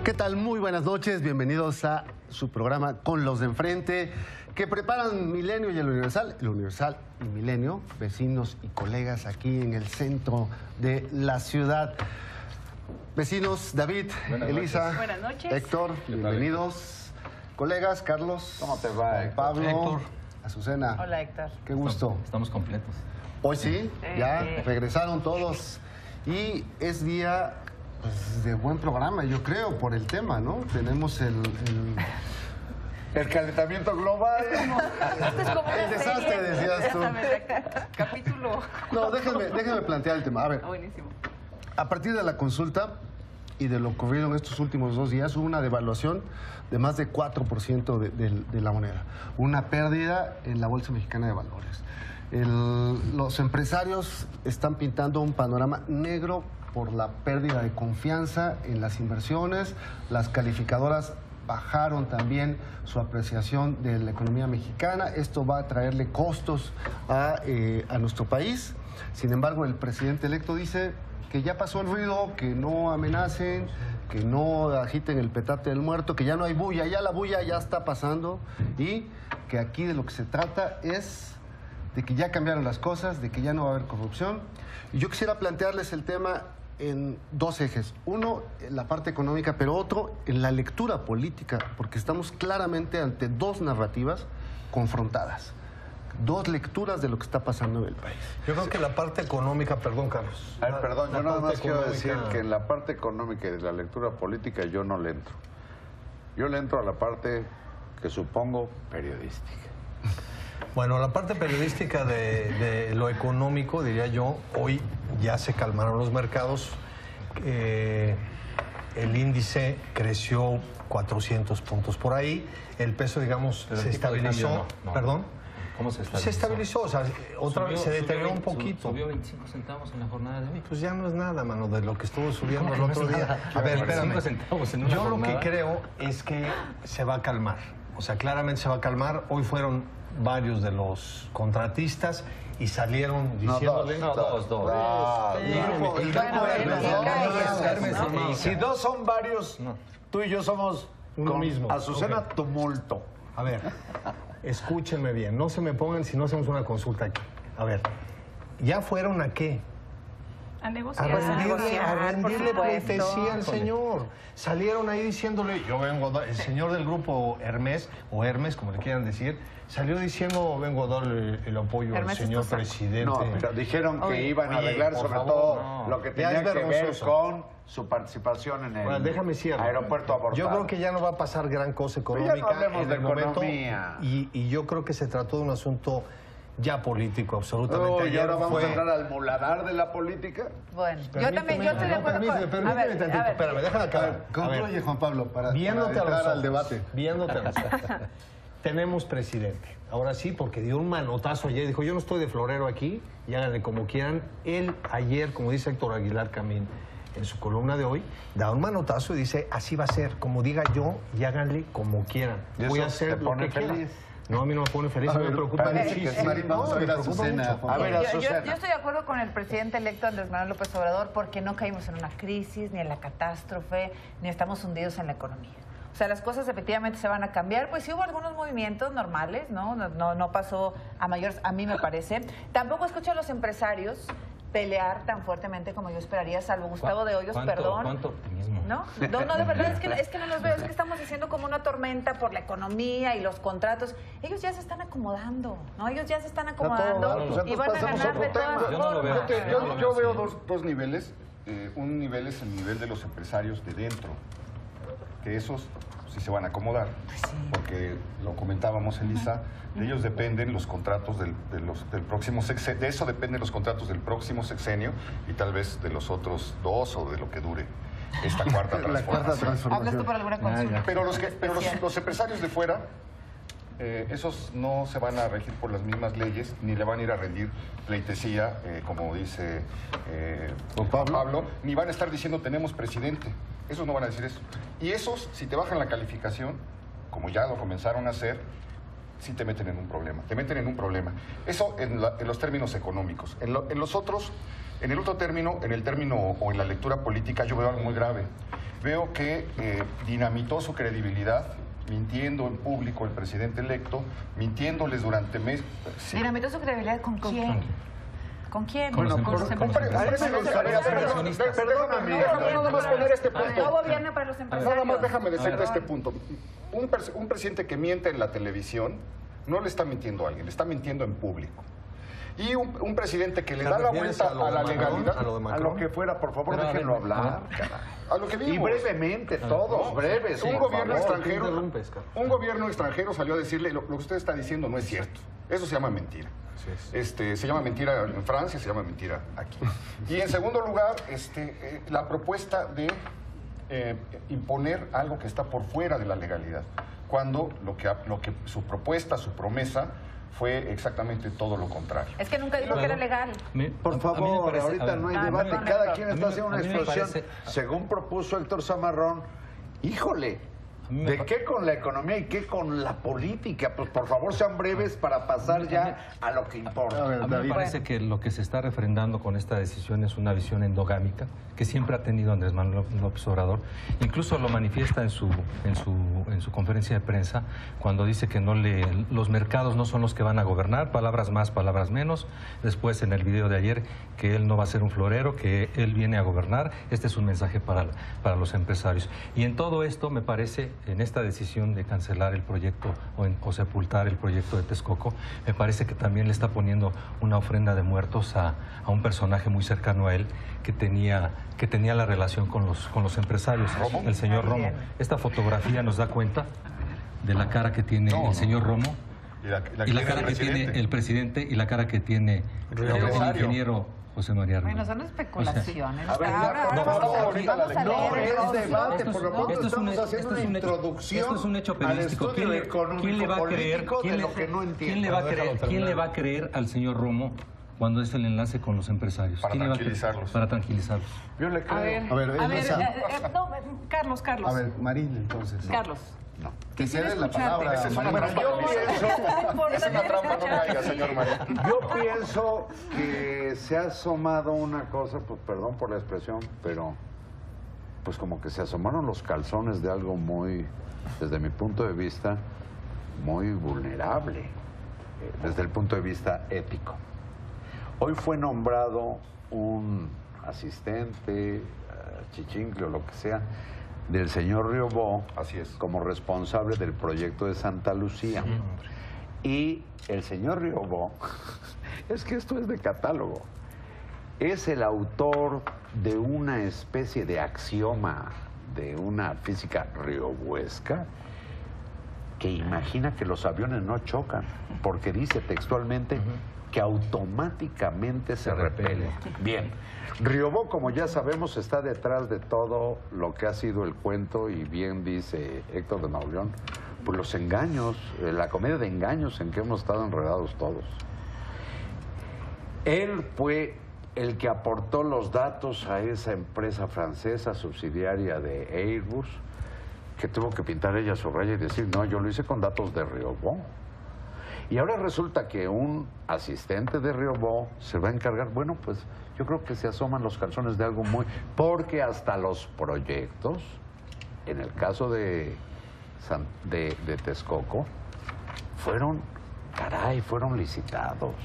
¿Qué tal? Muy buenas noches, bienvenidos a su programa Con los de Enfrente, que preparan Milenio y el Universal y Milenio, vecinos y colegas aquí en el centro de la ciudad. Vecinos, David, Elisa, buenas noches. Héctor, bienvenidos. Colegas, Carlos, ¿cómo te va, Héctor? Pablo, Héctor. Azucena. Hola, Héctor. Qué gusto. Estamos completos. Hoy sí, ya regresaron todos y es día pues, de buen programa, yo creo, por el tema, ¿no? Tenemos el calentamiento global. Esto es como el desastre, decías tú. Capítulo. No, déjenme plantear el tema. A ver, Buenísimo. a partir de la consulta y de lo ocurrido en estos últimos 2 días, hubo una devaluación de más de 4% de la moneda. Una pérdida en la Bolsa Mexicana de Valores. Los empresarios están pintando un panorama negro por la pérdida de confianza en las inversiones. Las calificadoras bajaron también su apreciación de la economía mexicana. Esto va a traerle costos a nuestro país. Sin embargo, el presidente electo dice que ya pasó el ruido, que no amenacen, que no agiten el petate del muerto, que ya no hay bulla, ya la bulla ya está pasando y que aquí de lo que se trata es de que ya cambiaron las cosas, de que ya no va a haber corrupción. Y yo quisiera plantearles el tema en 2 ejes. Uno, en la parte económica, pero otro, en la lectura política, porque estamos claramente ante 2 narrativas confrontadas. 2 lecturas de lo que está pasando en el país. Yo creo que la parte económica, perdón, Carlos. A ver, perdón, yo nada más quiero decir que en la parte económica y de la lectura política yo no le entro. Yo le entro a la parte que supongo periodística. Bueno, la parte periodística de lo económico, diría yo, hoy ya se calmaron los mercados. El índice creció 400 puntos por ahí. El peso, digamos, se estabilizó. ¿Perdón? ¿Cómo se estabilizó? Se estabilizó, o sea, otra vez se deterioró un poquito. Subió 25 centavos en la jornada de hoy. Pues ya no es nada, mano, de lo que estuvo subiendo el otro día. A ver, 25 espérame. centavos en una Yo lo jornada. que creo es que se va a calmar. O sea, claramente se va a calmar. Hoy fueron varios de los contratistas y salieron diciéndole... Dos. Si 2 son varios, tú y yo somos uno mismo. Azucena, Ok. tumulto. A ver, escúchenme bien, no se me pongan si no hacemos una consulta aquí. A ver, ¿ya fueron a qué? A A negociar. rendirle por pleitesía supuesto. al señor. Salieron ahí diciéndole, yo vengo, el señor del grupo Hermes, o Hermes, como le quieran decir, salió diciendo, vengo a darle el apoyo Hermes al señor está presidente. No, pero dijeron que Oye, iban a arreglar por sobre favor, todo no. lo que Ya tenía es que ver vergonzoso. con su participación en el Bueno, déjame cierrar. aeropuerto abortado. Yo creo que ya no va a pasar gran cosa Pero económica ya no hablemos en de el momento. economía. Y yo creo que se trató de un asunto ya político, absolutamente. ¿Y Ayer ahora vamos fue- a entrar al muladar de la política? Bueno, yo también, yo estoy de acuerdo con... Permíteme tantito, espérame, déjame acabar. A ver, Concluye, Juan Pablo, para viéndote a los entrar ojos, al debate. viéndote a los ojos. Tenemos presidente. Ahora sí, porque dio un manotazo ayer. Dijo, yo no estoy de florero aquí, y háganle como quieran. Él ayer, como dice Héctor Aguilar Camín en su columna de hoy, da un manotazo y dice, así va a ser, como diga yo, y háganle como quieran. ¿Y Voy a eso hacer te lo pone que quiera. feliz? No, a mí no me pone feliz, me preocupa parece que muchísimo. sí. Marín, vamos a me ver a preocupa Azucena, mucho. Juan A ver, Yo Azucena. estoy de acuerdo con el presidente electo Andrés Manuel López Obrador porque no caímos en una crisis, ni en la catástrofe, ni estamos hundidos en la economía. O sea, las cosas efectivamente se van a cambiar. Pues sí hubo algunos movimientos normales, ¿no? No pasó a mayores, a mí me parece. Tampoco escucho a los empresarios pelear tan fuertemente como yo esperaría, salvo Gustavo de Hoyos, perdón. ¿Cuánto optimismo? No, de verdad es que no los veo, es que estamos haciendo como una tormenta por la economía y los contratos. Ellos ya se están acomodando, ¿no? Ellos ya se están acomodando y van a ganar de todas Yo no lo veo. formas. Yo veo dos niveles. Un nivel es el nivel de los empresarios de dentro, que esos sí se van a acomodar, porque lo comentábamos, Elisa, de ellos dependen los contratos del próximo sexenio, de eso dependen los contratos del próximo sexenio y tal vez de los otros 2 o de lo que dure esta cuarta La cuarta transformación. ¿Hablas tú por alguna consulta? Pero los empresarios de fuera, esos no se van a regir por las mismas leyes, ni le van a ir a rendir pleitesía, como dice Don Pablo. ni van a estar diciendo tenemos presidente. Esos no van a decir eso. Y esos, si te bajan la calificación, como ya lo comenzaron a hacer, sí te meten en un problema. Te meten en un problema. Eso en los términos económicos. En los otros, En el otro término, en el término o en la lectura política, yo veo algo muy grave. Veo que dinamitó su credibilidad, mintiendo en público el presidente electo, mintiéndoles durante meses. Sí. ¿Dinamitó su credibilidad con quién? ¿Con quién? Bueno, Perdóname, déjame nada más poner este punto. No gobierna para los empresarios. Nada más déjame decirte este punto. Un presidente que miente en la televisión no le está mintiendo a alguien, le está mintiendo en público. Y un presidente que le da la vuelta a la legalidad, a lo que fuera, por favor, déjenlo hablar. a lo que vimos. Y brevemente, todos, breves. Un por gobierno favor. extranjero salió a decirle lo que usted está diciendo no es cierto. Eso se llama mentira. Se llama mentira en Francia, se llama mentira aquí. Y en segundo lugar, la propuesta de imponer algo que está por fuera de la legalidad, cuando lo que su propuesta, su promesa fue exactamente todo lo contrario. Es que nunca dijo que era legal. Por favor, ahorita no hay debate, cada quien está haciendo una exposición. parece- Según propuso Héctor Zamarrón, híjole, ¿de qué con la economía y qué con la política? Pues por favor sean breves para pasar ya a lo que importa. A mí me parece que lo que se está refrendando con esta decisión es una visión endogámica que siempre ha tenido Andrés Manuel López Obrador. Incluso lo manifiesta en su conferencia de prensa cuando dice que los mercados no son los que van a gobernar, palabras más, palabras menos. Después en el video de ayer que él no va a ser un florero, que él viene a gobernar. Este es un mensaje para los empresarios. Y en todo esto me parece, en esta decisión de cancelar el proyecto o sepultar el proyecto de Texcoco, me parece que también le está poniendo una ofrenda de muertos a un personaje muy cercano a él que tenía la relación con los empresarios, el señor Romo. Esta fotografía nos da cuenta de la cara que tiene el señor Romo y la cara que tiene el presidente y la cara que tiene el ingeniero José María Rivera. Bueno, son especulaciones. A ver, no es debate, por lo pronto estamos haciendo una introducción. Esto es un hecho periodístico. ¿Quién le va a creer? ¿Quién le va a creer al señor Romo cuando es el enlace con los empresarios? Para tranquilizarlos. Para tranquilizarlos. Yo le creo. A ver, Elisa. No, Carlos. A ver, Marín, entonces. Carlos. No. Que cede la palabra. Esa es una Marín. trampa. Es una trampa, no caiga, señor Marín. Yo pienso que se ha asomado una cosa, pues perdón por la expresión, pero pues como que se asomaron los calzones de algo muy, desde mi punto de vista, muy vulnerable, desde el punto de vista ético. Hoy fue nombrado un asistente, chichincle o lo que sea, del señor Riobó, así es, como responsable del proyecto de Santa Lucía. Y el señor Riobó, es que esto es de catálogo, es el autor de una especie de axioma de una física riobuesca que imagina que los aviones no chocan, porque dice textualmente que automáticamente se repelen. Bien, Riobó, como ya sabemos, está detrás de todo lo que ha sido el cuento, y bien dice Héctor de Mauleón, pues los engaños, la comedia de engaños en que hemos estado enredados todos. Él fue el que aportó los datos a esa empresa francesa subsidiaria de Airbus, que tuvo que pintar ella su raya y decir, no, yo lo hice con datos de Riobó. Y ahora resulta que un asistente de Riobó se va a encargar, bueno, pues yo creo que se asoman los calzones de algo muy... Porque hasta los proyectos, en el caso de Texcoco, fueron licitados.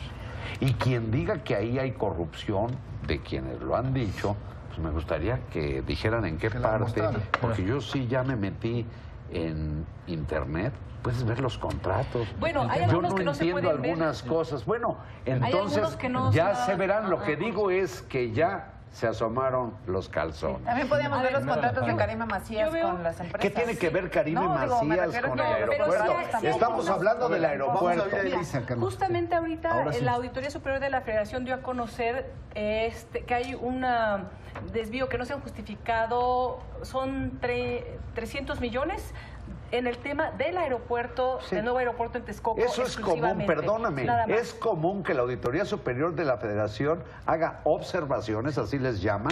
Y quien diga que ahí hay corrupción, de quienes lo han dicho, pues me gustaría que dijeran en qué parte, porque yo sí ya me metí en internet. Puedes ver los contratos. Bueno, hay algunos que no se pueden ver. Yo no entiendo algunas cosas. Bueno, entonces ya se verán. Lo que digo es que ya se asomaron los calzones. Sí. También podíamos ver los contratos de Karima Macías con las empresas. ¿Qué tiene que ver Karima Macías con el aeropuerto? Estamos hablando del aeropuerto. Justamente ahorita la Auditoría Superior de la Federación dio a conocer que hay un desvío que no se han justificado, son 300 millones en el tema del aeropuerto, del nuevo aeropuerto en Texcoco. Eso es común, perdóname, es común que la Auditoría Superior de la Federación haga observaciones, así les llama,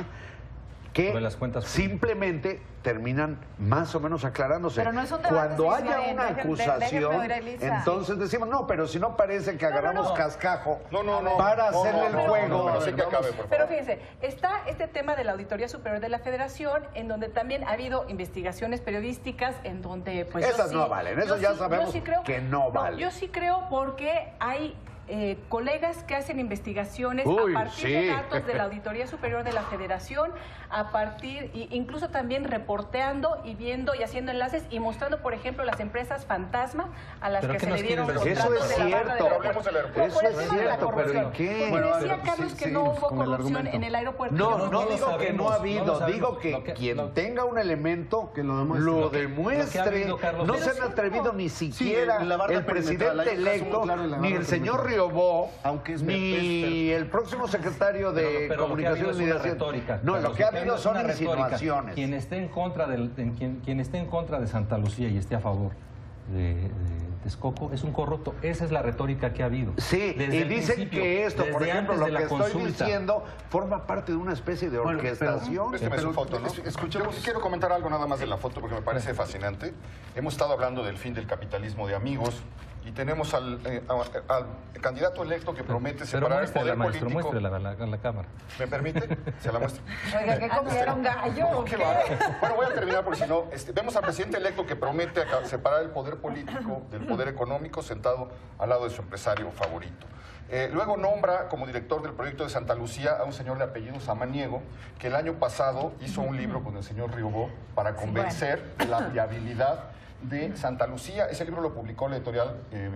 que sobre las cuentas simplemente terminan más o menos aclarándose. Pero no es un debate, Cuando sí, haya sí, una déjenme acusación, oír a Elisa. entonces decimos, no, pero si no parece que agarramos cascajo No, para no, hacerle no, el juego. pero sí que acabe, por favor. Pero fíjense, está este tema de la Auditoría Superior de la Federación, en donde también ha habido investigaciones periodísticas, en donde pues Esas no valen, eso ya sabemos que no valen. Yo sí creo porque hay colegas que hacen investigaciones Uy, a partir sí. de datos de la Auditoría Superior de la Federación, a partir, incluso también reporteando y viendo y haciendo enlaces y mostrando, por ejemplo, las empresas fantasma a las ¿Pero que qué se nos le dieron quieren decir? contratos Eso es de la barra cierto. del Hablemos del aeropuerto. aeropuerto. Eso Por el es tema de la cierto, pero ¿y corrupción. qué? Porque Bueno, a decía ver, Carlos sí, que no seguimos hubo con el corrupción argumento. en el aeropuerto. No, No, no no lo digo que sabemos, no ha no habido, lo sabemos. digo que Lo que- quien lo- tenga un elemento que lo demuestre. lo Lo que- demuestre. lo que ha habido, Carlos, No pero se han sí, atrevido no. ni siquiera en la barra el perimetral, presidente hay un caso electo, muy claro en la ni barra el señor perimetral. Riobó, Aunque es ni el próximo secretario de Pero lo que ha habido Comunicaciones es y una de Hacienda. retórica. No, Carlos, lo que ha habido es son una retórica. insinuaciones. Quien esté en contra quien esté en contra de Santa Lucía y esté a favor de Texcoco es un corrupto. Esa es la retórica que ha habido. Sí, Desde y el dicen principio, que esto, por desde ejemplo, antes lo de que la estoy consulta. diciendo forma parte de una especie de Bueno, pero- orquestación. Présteme su foto, ¿no? Escuchemos. Yo quiero comentar algo nada más de la foto porque me parece fascinante. Hemos estado hablando del fin del capitalismo de amigos y tenemos al candidato electo que promete Pero separar el muéstrela, poder maestro, político. muéstrela a la cámara. ¿Me permite? Se la muestro. Oiga, ¿qué comieron gallo? No, qué bárbaro. Bueno, voy a terminar porque si no, vemos al presidente electo que promete separar el poder político del poder económico sentado al lado de su empresario favorito. Luego nombra como director del proyecto de Santa Lucía a un señor de apellido Samaniego, que el año pasado hizo un libro con el señor Riobó para convencer de la viabilidad de Santa Lucía. Ese libro lo publicó la editorial de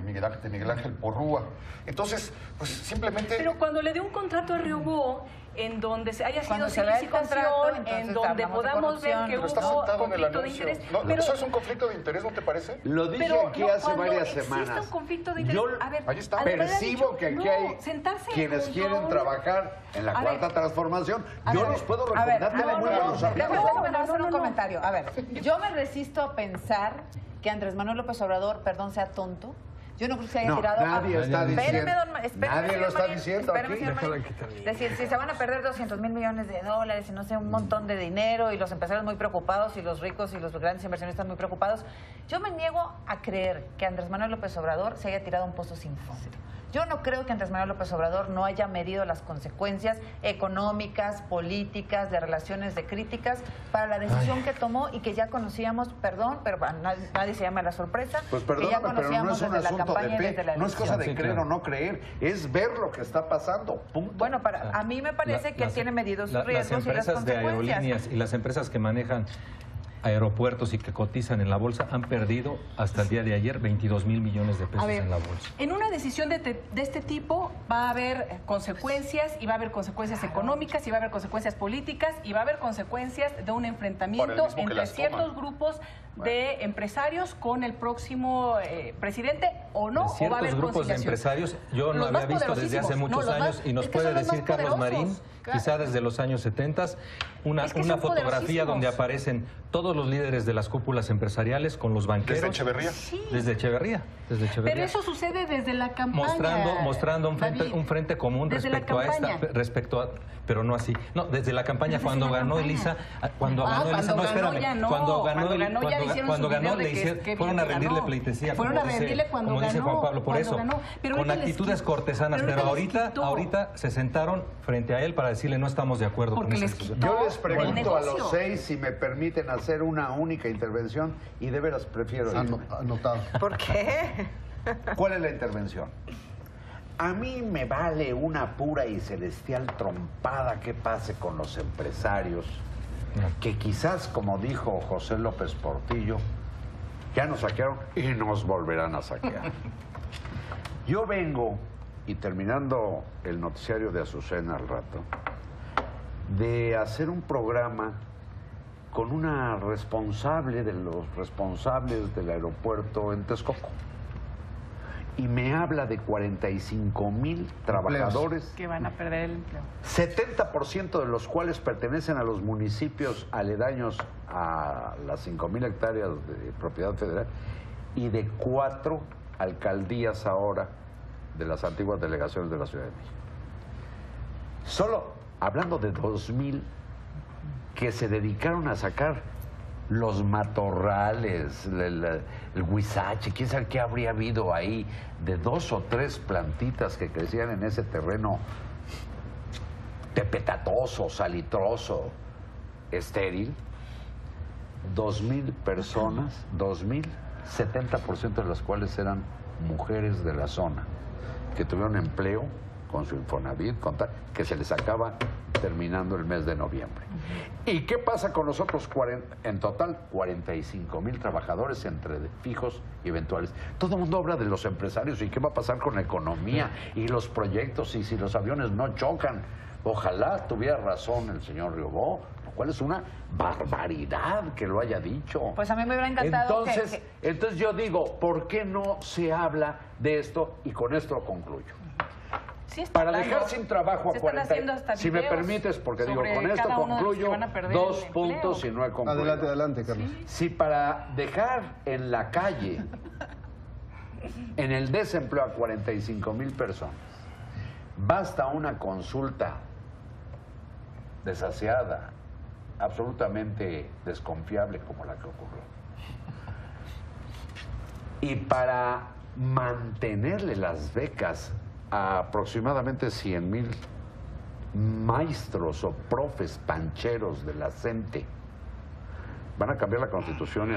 Miguel Ángel Porrúa. Entonces, pues simplemente... Pero cuando le dio un contrato a Riobó, en donde se haya sido Cuando sin se vea el licitación, contrato, en entonces donde hablamos de podamos ver corrupción. que Pero está hubo sentado en el conflicto de anuncio. interés. No, pero, eso es un conflicto de interés, ¿no te parece? Lo dije pero aquí no, hace cuando varias existe semanas. un conflicto de interés, Yo a ver, ahí está. Andrea ha percibo dicho, que aquí no, hay sentarse quienes junto a quieren un- trabajar en la A cuarta ver, transformación. A Yo ver, los puedo a ver, recomendar como muy buenos amigos. déjame hacer un comentario. A ver, yo me resisto a pensar que Andrés Manuel López Obrador, perdón, sea tonto. Yo no creo que se haya No, tirado... nadie está Espéreme, diciendo. espéreme, Nadie lo señor está Marín, diciendo espéreme, aquí. señor Marín. Es decir, si se van a perder 200,000 millones de dólares y no sé, un montón de dinero y los empresarios muy preocupados y los ricos y los grandes inversionistas muy preocupados, yo me niego a creer que Andrés Manuel López Obrador se haya tirado a un pozo sin fondo. Yo no creo que Andrés Manuel López Obrador no haya medido las consecuencias económicas, políticas, de relaciones, de críticas para la decisión que tomó y que ya conocíamos, perdón, pero nadie se llama a la sorpresa, Pues que ya perdóname, pero no conocíamos es un desde la asunto campaña y de desde fe, la no es cosa de Sí, creer claro. o no creer, es ver lo que está pasando, punto. Bueno, a mí me parece que él tiene medidos sus riesgos y las empresas de consecuencias. aerolíneas y las empresas que manejan aeropuertos y que cotizan en la bolsa han perdido hasta el día de ayer 22,000 millones de pesos A ver, en la bolsa. en una decisión de este tipo va a haber consecuencias, y va a haber consecuencias económicas, y va a haber consecuencias políticas, y va a haber consecuencias de un Para el enfrentamiento mismo que entre las toman. ciertos grupos de empresarios con el próximo presidente, o no, De o va a ciertos haber grupos de conciliación. empresarios, yo no Los más había visto desde hace poderosísimos, muchos no, los más- años y nos es que puede son los decir más Carlos poderosos. Marín, Claro. quizá desde los años 70, una Es que son fotografía poderosísimos. donde aparecen todos los líderes de las cúpulas empresariales con los banqueros. Desde Echeverría. Sí. Desde Echeverría. Pero eso sucede desde la campaña. Mostrando David. un frente común Desde la respecto a esta, campaña. pero no así. No, desde la campaña Desde cuando la ganó campaña. Elisa, cuando ganó Elisa, cuando no, ganó espérame, ya no. cuando ganó, Cuando ganó ya hicieron cuando su ganó video de le que- hicieron, que fueron a ganó. rendirle pleitesía, Fueron como a dice- rendirle cuando como dice ganó, Juan Pablo, por cuando eso, ganó. Pero con ahorita les actitudes quitó. cortesanas, Pero pero ahorita les quitó. ahorita se sentaron frente a él para decirle no estamos de acuerdo Porque con les esa quitó. decisión. Yo les el pregunto a negocio. los 6 si me permiten hacer una única intervención y de veras prefiero irme. Anotado. ¿Por qué? ¿Cuál es la intervención? A mí me vale una pura y celestial trompada que pase con los empresarios, que quizás, como dijo José López Portillo, ya nos saquearon y nos volverán a saquear. Yo vengo, y terminando el noticiario de Azucena al rato, de hacer un programa con una responsable de los responsables del aeropuerto en Texcoco. Y me habla de 45,000 trabajadores, Que van a perder el empleo. 70% de los cuales pertenecen a los municipios aledaños a las 5,000 hectáreas de propiedad federal y de 4 alcaldías ahora de las antiguas delegaciones de la Ciudad de México. Solo hablando de 2,000 que se dedicaron a sacar los matorrales, el huizache, quién sabe qué habría habido ahí, de 2 o 3 plantitas que crecían en ese terreno tepetatoso, salitroso, estéril. 2,000 personas, 2,000, 70% de las cuales eran mujeres de la zona, que tuvieron empleo con su Infonavit, que se les acaba terminando el mes de noviembre. ¿Y qué pasa con los otros en total? 45,000 trabajadores entre fijos y eventuales. Todo el mundo habla de los empresarios y qué va a pasar con la economía y los proyectos y si los aviones no chocan. Ojalá tuviera razón el señor Riobó, lo cual es una barbaridad que lo haya dicho. Pues a mí me hubiera encantado Entonces yo digo, ¿por qué no se habla de esto? Y con esto concluyo. Sí, para dejar sin trabajo a 40, si me permites, porque digo, con esto concluyo 2 puntos y no he concluido. Adelante, Carlos. Sí. Si para dejar en la calle, en el desempleo a 45,000 personas, basta una consulta desasiada, absolutamente desconfiable como la que ocurrió, y para mantenerle las becas a aproximadamente 100,000 maestros o profes pancheros de la CENTE, van a cambiar la Constitución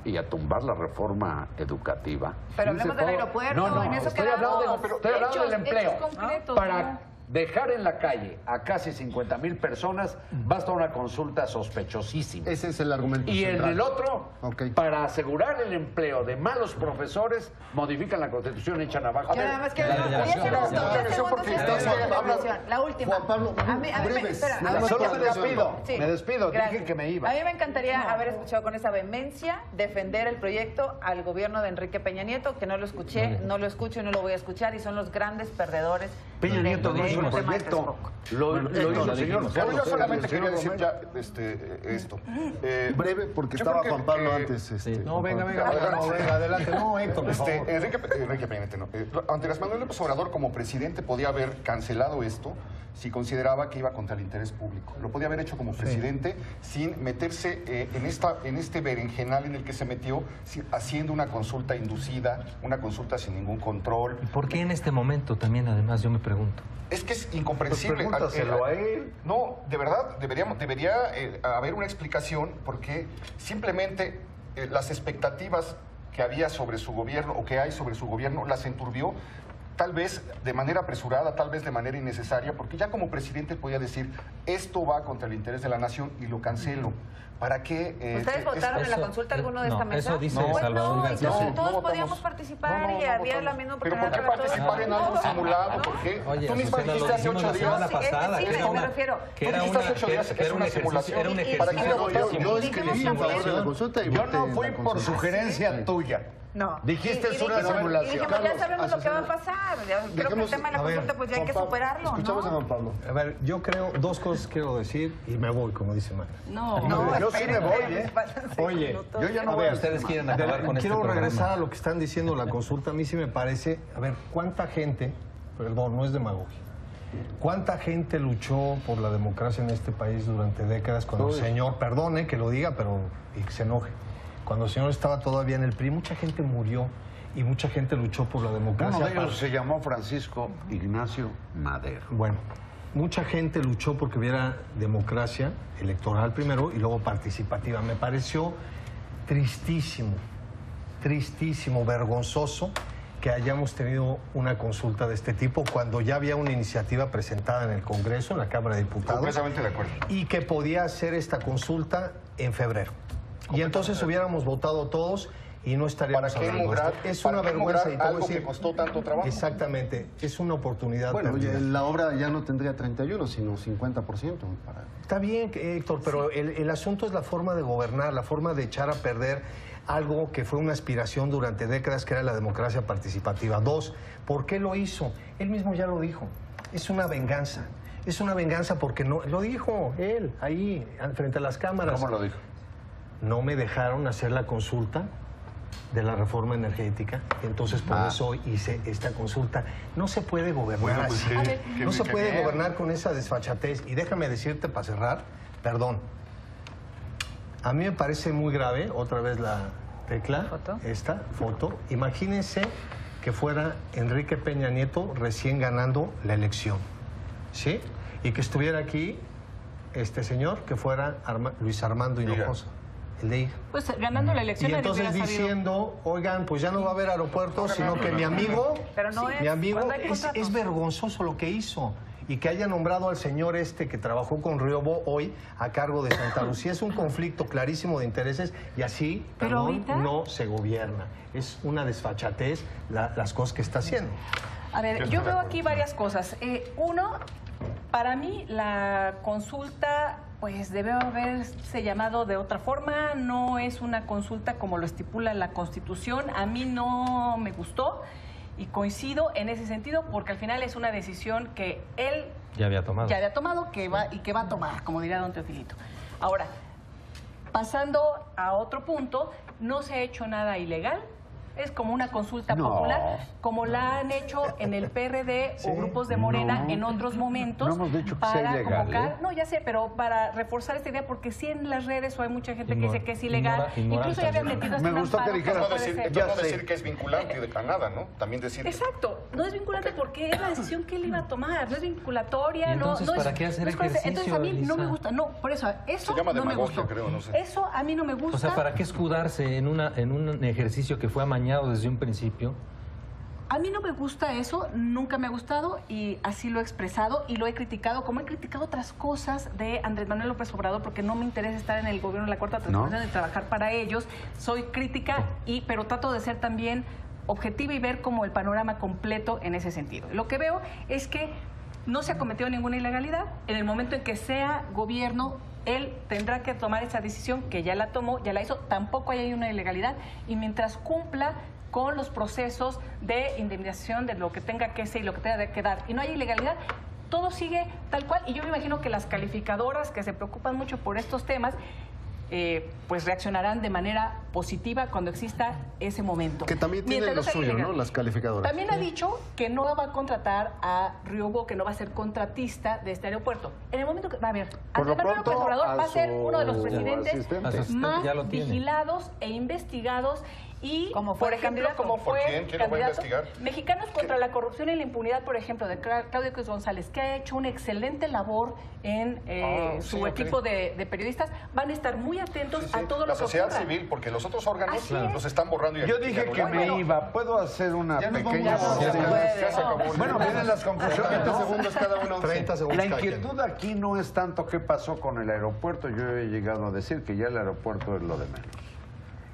y a tumbar la reforma educativa. Pero hablemos del aeropuerto, en eso estoy hablando del empleo. Para dejar en la calle a casi 50,000 personas, basta una consulta sospechosísima. Ese es el argumento Y central. en el otro, para asegurar el empleo de malos profesores, modifican la Constitución y echan abajo. Yo nada más quiero la última. Juan Pablo, breves. Solo me despido. Sí. Me despido, Gracias. dije que me iba. A mí me encantaría haber escuchado con esa vehemencia defender el proyecto al gobierno de Enrique Peña Nieto, que no lo escuché, no lo escucho y no lo voy a escuchar, y son los grandes perdedores. Peña Nieto dijo el proyecto. Lo hizo el señor Carlos. Yo solamente quería decir ya esto. Breve, porque estaba Juan Pablo antes. No, venga, adelante. No, Héctor, por favor. Enrique Peña Nieto, no. Andrés Manuel López Obrador, como presidente, podía haber cancelado esto si consideraba que iba contra el interés público. Lo podía haber hecho como presidente sin meterse en este berenjenal en el que se metió, haciendo una consulta inducida, una consulta sin ningún control. ¿Y por qué en este momento también, además, yo me pregunto? Es que es incomprensible. Pues pregúntaselo a él. No, de verdad, debería haber una explicación, porque simplemente las expectativas que había sobre su gobierno o que hay sobre su gobierno las enturbió, tal vez de manera apresurada, tal vez de manera innecesaria, porque ya como presidente podía decir, esto va contra el interés de la nación y lo cancelo. ¿Para qué? ¿Ustedes votaron en la consulta alguno de esta mesa? Eso dice Salvador García. Todos podíamos participar y había la misma ¿Pero por qué participar en algo simulado? ¿Por qué? Oye, Tú misma dijiste hace 8 días. Me refiero. Tú dijiste hace 8 días que es una simulación. Era un ¿Para qué lo votaste? Yo escribí en favor de la consulta y Yo voté no en fui la por consulta. sugerencia tuya. No. Dijiste es una Y simulación. dijimos, ya sabemos lo que va a pasar. Creo que el tema de la consulta, pues ya hay que superarlo, Escuchamos a ¿no? Juan Pablo. A ver, yo creo, 2 cosas quiero decir y me voy, como dice Manuel. No, yo sí me voy, ¿eh? Oye, Yo ya no A voy ver, a... Ustedes quieren acabar con este quiero programa. regresar a lo que están diciendo la consulta. A mí sí me parece, a ver, ¿cuánta gente, perdón, no es demagogia, cuánta gente luchó por la democracia en este país durante décadas cuando el señor, perdone que lo diga, pero y que se enoje, cuando el señor estaba todavía en el PRI, mucha gente murió y mucha gente luchó por la democracia. Uno de ellos se llamó Francisco Ignacio Madero. Bueno, mucha gente luchó porque hubiera democracia electoral primero y luego participativa. Me pareció tristísimo, vergonzoso que hayamos tenido una consulta de este tipo cuando ya había una iniciativa presentada en el Congreso, en la Cámara de Diputados. Completamente de acuerdo. Y que podía hacer esta consulta en febrero. Y entonces hubiéramos votado todos y no estaríamos ¿Para qué hablando de lograr, esto. Es una vergüenza y te voy a algo que decir, costó tanto trabajo? exactamente, es una oportunidad Bueno, perdida. oye, la obra ya no tendría 31, sino 50%. Está bien, Héctor, pero el asunto es la forma de gobernar, la forma de echar a perder algo que fue una aspiración durante décadas, que era la democracia participativa. 2, ¿por qué lo hizo? Él mismo ya lo dijo. Es una venganza. Es una venganza porque no... Lo dijo él, ahí, frente a las cámaras. ¿Cómo lo dijo? No me dejaron hacer la consulta de la reforma energética, entonces por eso hice esta consulta. No se puede gobernar pues, así. qué No se puede bien. gobernar con esa desfachatez. Y déjame decirte, para cerrar, perdón, A mí me parece muy grave, otra vez la tecla, ¿Foto? esta foto. Imagínense que fuera Enrique Peña Nieto recién ganando la elección, ¿sí? Y que estuviera aquí este señor, que fuera Luis Armando Hinojosa, el de Pues ganando la elección y nadie entonces hubiera sabido. diciendo, oigan, pues ya no va a haber aeropuerto, sino que mi amigo, Pero no es, mi amigo cuando hay contratos. es vergonzoso lo que hizo. Y que haya nombrado al señor que trabajó con Riobó hoy a cargo de Santa Lucía. Es un conflicto clarísimo de intereses y así Pero perdón, ahorita- no se gobierna. Es una desfachatez las cosas que está haciendo. A ver, yo veo aquí varias cosas. Uno, para mí la consulta pues debe haberse llamado de otra forma, no es una consulta como lo estipula la Constitución, a mí no me gustó y coincido en ese sentido porque al final es una decisión que él Ya había tomado. que va a tomar, como diría don Teofilito. Ahora, pasando a otro punto, no se ha hecho nada ilegal. Es como una consulta No. popular, como la han hecho en el PRD o grupos de Morena no. en otros momentos. No hemos dicho que para sea ilegal, convocar, ¿eh? No, ya sé, pero para reforzar esta idea, porque sí en las redes o hay mucha gente que dice que es ilegal. Inmoral Incluso ya habían también. metido hasta Me un gustó que amparo dijeras, no No puede decir, ser. Ya no sé. decir que es vinculante de nada, ¿no? También decir... Exacto, no es vinculante porque es la decisión que él iba a tomar, no es vinculatoria, ¿Y entonces no es, para qué hacer no es cosa- ejercicio, Entonces a mí no me Elisa? gusta, no, por eso, eso llama no me demagogia, gustó. creo, no sé. Eso a mí no me gusta. O sea, ¿para qué escudarse en un ejercicio que fue amañado desde un principio? A mí no me gusta eso, nunca me ha gustado y así lo he expresado y lo he criticado, como he criticado otras cosas de Andrés Manuel López Obrador, porque no me interesa estar en el gobierno de la Cuarta Transformación y trabajar para ellos. Soy crítica, pero trato de ser también objetiva y ver como el panorama completo en ese sentido. Lo que veo es que no se ha cometido ninguna ilegalidad. En el momento en que sea gobierno, él tendrá que tomar esa decisión, que ya la tomó, ya la hizo, tampoco hay una ilegalidad y mientras cumpla con los procesos de indemnización de lo que tenga que ser y lo que tenga que dar y no hay ilegalidad, todo sigue tal cual y yo me imagino que las calificadoras que se preocupan mucho por estos temas pues reaccionarán de manera positiva cuando exista ese momento. Que también tienen Mientras lo sea suyo, ilegal. ¿no? Las calificadoras. También ha dicho que no va a contratar a Riobó, que no va a ser contratista de este aeropuerto. En el momento que va a haber, Por lo Andrés Manuel López pronto, Obrador va a ser uno de los su presidentes asistente. A su asistente más ya lo tiene. vigilados e investigados y, Como fue por el ejemplo, candidato. como fue quién? ¿Quién lo va a candidato investigar? Mexicanos contra la corrupción y la impunidad, por ejemplo, de Claudio Cruz González, que ha hecho una excelente labor en su sí, ok. equipo de periodistas, van a estar muy atentos Sí, sí. a todo La lo que sociedad ocurra. civil, porque los otros órganos Así es. los están borrando y Yo dije que anulando. me iba. ¿Puedo hacer una Ya nos pequeña... vamos. Ya se puede. Ya se acabó. Bueno, vienen las conclusiones. 30 ¿no? segundos cada uno. 30 segundos La cada quien. inquietud aquí no es tanto qué pasó con el aeropuerto. Yo he llegado a decir que ya el aeropuerto es lo de menos.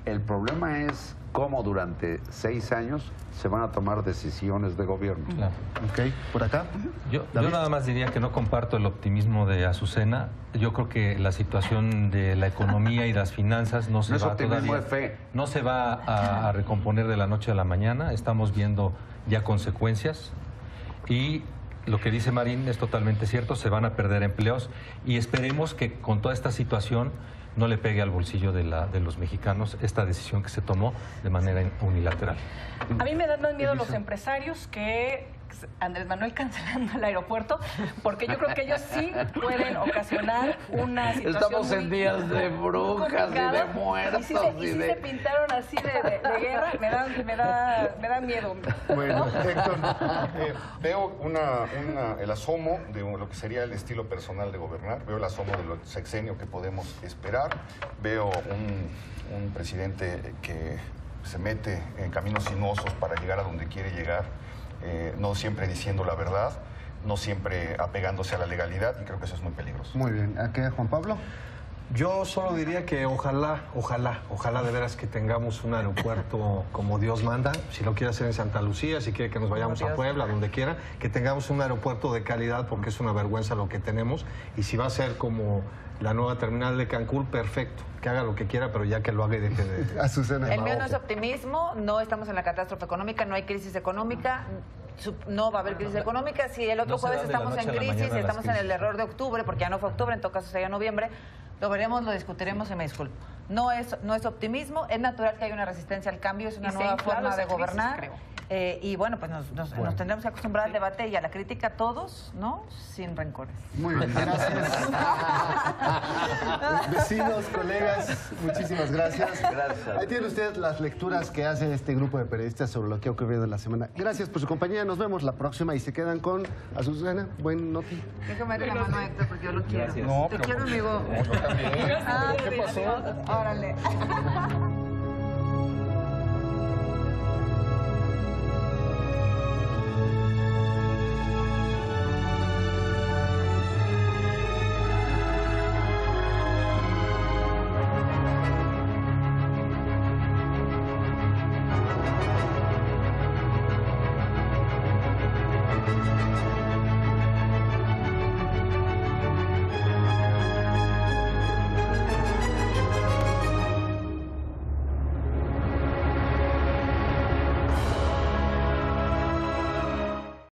El problema es cómo durante 6 años se van a tomar decisiones de gobierno. Claro. Ok, por acá. Yo David. nada más diría que no comparto el optimismo de Azucena. Yo creo que la situación de la economía y las finanzas no se No es va optimismo, todavía, es fe. no se va a recomponer de la noche a la mañana. Estamos viendo ya consecuencias y lo que dice Marín es totalmente cierto. Se van a perder empleos y esperemos que con toda esta situación no le pegue al bolsillo de los mexicanos esta decisión que se tomó de manera unilateral. A mí me dan más miedo los empresarios que Andrés Manuel cancelando el aeropuerto, porque yo creo que ellos sí pueden ocasionar una situación Estamos en muy días de brujas y de complicada. muertos. Y sí se pintaron así de guerra, me da miedo. Bueno, Héctor. Veo el asomo de lo que sería el estilo personal de gobernar, veo el asomo del sexenio que podemos esperar, veo un presidente que se mete en caminos sinuosos para llegar a donde quiere llegar, no siempre diciendo la verdad, no siempre apegándose a la legalidad y creo que eso es muy peligroso. Muy bien. ¿A qué, Juan Pablo? Yo solo diría que ojalá de veras que tengamos un aeropuerto como Dios manda, si lo quiere hacer en Santa Lucía, si quiere que nos vayamos a Puebla, donde quiera, que tengamos un aeropuerto de calidad porque es una vergüenza lo que tenemos y si va a ser como la nueva terminal de Cancún, perfecto, que haga lo que quiera, pero ya que lo haga y deje de... Azucena. El mío no es optimismo, no estamos en la catástrofe económica, no hay crisis económica, no va a haber crisis económica. Si el otro No se jueves dan de la estamos noche en a la crisis, mañana las estamos en el crisis. error de octubre, porque ya no fue octubre, en todo caso sería noviembre, lo veremos, lo discutiremos y me disculpo. No es optimismo, es natural que haya una resistencia al cambio, es una Y se nueva inflado forma esa de crisis, gobernar. creo. Y bueno, pues nos tendremos que acostumbrar al debate y a la crítica todos, ¿no? Sin rencores. Muy bien, gracias. Vecinos, colegas, muchísimas gracias. Gracias. Ahí tienen ustedes las lecturas que hace este grupo de periodistas sobre lo que ha ocurrido en la semana. Gracias por su compañía, nos vemos la próxima y se quedan con Azucena. Buen noti. Déjame darle la mano a Héctor porque yo lo quiero. Gracias. No, Te pero quiero, amigo. Yo también. Ah, ¿Qué pasó? Órale.